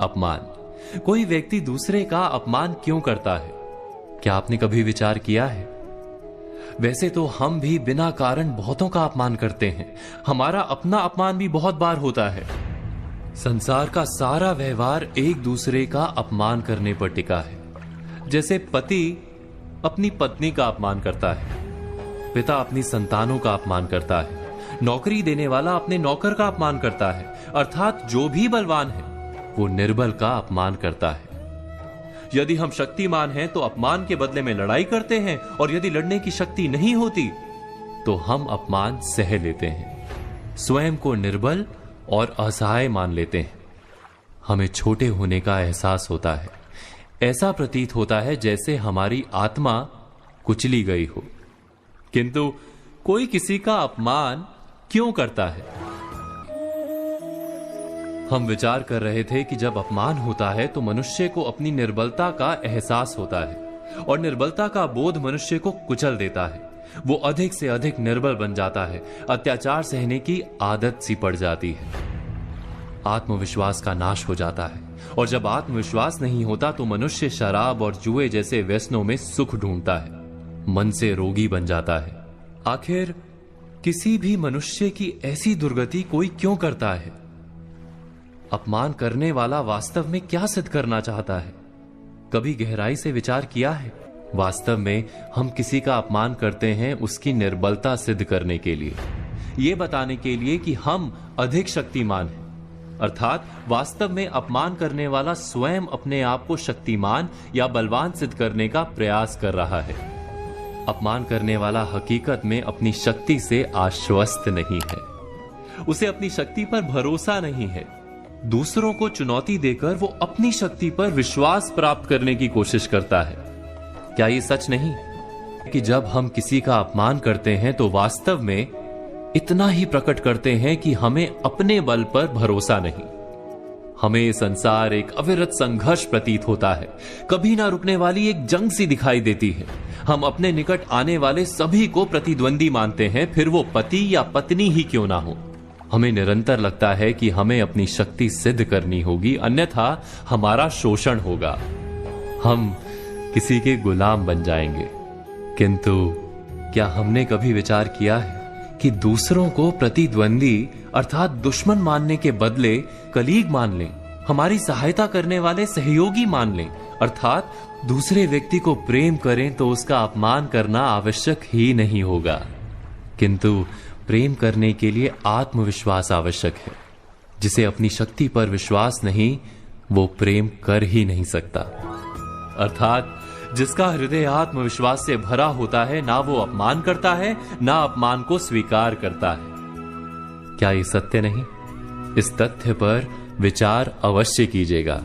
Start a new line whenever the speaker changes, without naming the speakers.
अपमान। कोई व्यक्ति दूसरे का अपमान क्यों करता है? क्या आपने कभी विचार किया है? वैसे तो हम भी बिना कारण बहुतों का अपमान करते हैं। हमारा अपना अपमान भी बहुत बार होता है। संसार का सारा व्यवहार एक दूसरे का अपमान करने पर टिका है। जैसे पति अपनी पत्नी का अपमान करता है, पिता अपनी संतानों का अपमान करता है, नौकरी देने वाला अपने नौकर का अपमान करता है, अर्थात जो भी बलवान है वो निर्बल का अपमान करता है। यदि हम शक्तिमान हैं तो अपमान के बदले में लड़ाई करते हैं, और यदि लड़ने की शक्ति नहीं होती तो हम अपमान सह लेते हैं, स्वयं को निर्बल और असहाय मान लेते हैं। हमें छोटे होने का एहसास होता है। ऐसा प्रतीत होता है जैसे हमारी आत्मा कुचली गई हो। किंतु कोई किसी का अपमान क्यों करता है? हम विचार कर रहे थे कि जब अपमान होता है तो मनुष्य को अपनी निर्बलता का एहसास होता है, और निर्बलता का बोध मनुष्य को कुचल देता है। वो अधिक से अधिक निर्बल बन जाता है, अत्याचार सहने की आदत सी पड़ जाती है, आत्मविश्वास का नाश हो जाता है। और जब आत्मविश्वास नहीं होता तो मनुष्य शराब और जुए जैसे व्यसनों में सुख ढूंढता है, मन से रोगी बन जाता है। आखिर किसी भी मनुष्य की ऐसी दुर्गति कोई क्यों करता है? अपमान करने वाला वास्तव में क्या सिद्ध करना चाहता है? कभी गहराई से विचार किया है? वास्तव में हम किसी का अपमान करते हैं उसकी निर्बलता सिद्ध करने के लिए, यह बताने के लिए कि हम अधिक शक्तिमान हैं। अर्थात वास्तव में अपमान करने वाला स्वयं अपने आप को शक्तिमान या बलवान सिद्ध करने का प्रयास कर रहा है। अपमान करने वाला हकीकत में अपनी शक्ति से आश्वस्त नहीं है, उसे अपनी शक्ति पर भरोसा नहीं है। दूसरों को चुनौती देकर वो अपनी शक्ति पर विश्वास प्राप्त करने की कोशिश करता है। क्या ये सच नहीं कि जब हम किसी का अपमान करते हैं तो वास्तव में इतना ही प्रकट करते हैं कि हमें अपने बल पर भरोसा नहीं? हमें ये संसार एक अविरत संघर्ष प्रतीत होता है, कभी ना रुकने वाली एक जंग सी दिखाई देती है। हम अपने निकट आने वाले सभी को प्रतिद्वंदी मानते हैं, फिर वो पति या पत्नी ही क्यों ना हो। हमें निरंतर लगता है कि हमें अपनी शक्ति सिद्ध करनी होगी, अन्यथा हमारा शोषण होगा, हम किसी के गुलाम बन जाएंगे। किंतु क्या हमने कभी विचार किया है कि दूसरों को प्रतिद्वंदी अर्थात दुश्मन मानने के बदले कलीग मान लें, हमारी सहायता करने वाले सहयोगी मान लें, अर्थात दूसरे व्यक्ति को प्रेम करें तो उसका अपमान करना आवश्यक ही नहीं होगा। किंतु प्रेम करने के लिए आत्मविश्वास आवश्यक है। जिसे अपनी शक्ति पर विश्वास नहीं, वो प्रेम कर ही नहीं सकता। अर्थात जिसका हृदय आत्मविश्वास से भरा होता है, ना वो अपमान करता है, ना अपमान को स्वीकार करता है। क्या ये सत्य नहीं? इस तथ्य पर विचार अवश्य कीजिएगा।